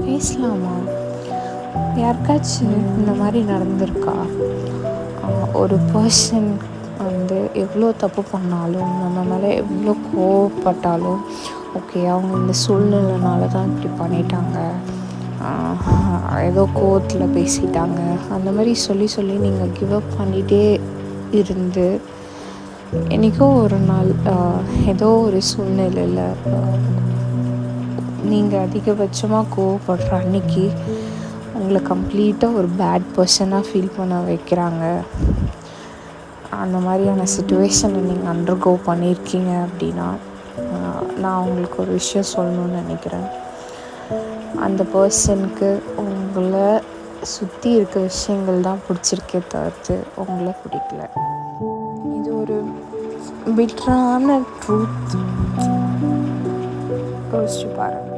பேசலாமா? யாருக்காச்சும் இந்த மாதிரி நடந்திருக்கா? ஒரு பர்சன் எவ்வளோ தப்பு பண்ணாலும், நம்ம மேலே எவ்வளோ கோவப்பட்டாலும், ஓகே அவங்க இந்த சூழ்நிலைனால தான் இப்படி பண்ணிட்டாங்க, ஏதோ கோவத்தில் பேசிட்டாங்க, அந்த மாதிரி சொல்லி நீங்கள் கிவ் அப் பண்ணிகிட்டே இருந்து, என்றைக்கோ ஒரு நாள் ஏதோ ஒரு சூழ்நிலையில் நீங்கள் அதிகபட்சமாக கோவப்படுற அன்னைக்கு உங்களை கம்ப்ளீட்டாக ஒரு பேட் பர்சனாக ஃபீல் பண்ண வைக்கிறாங்க. அந்த மாதிரியான சிச்சுவேஷனை நீங்கள் அண்டர்கோ பண்ணியிருக்கீங்க அப்படின்னா, நான் உங்களுக்கு ஒரு விஷயம் சொல்லணும்னு நினைக்கிறேன். அந்த பர்சனுக்கு உங்களை சுற்றி இருக்க விஷயங்கள் தான் பிடிச்சிருக்கே தவிர்த்து உங்களை பிடிக்கல. இது ஒரு பிட்டரான ட்ரூத். யோசிச்சு பாருங்கள்.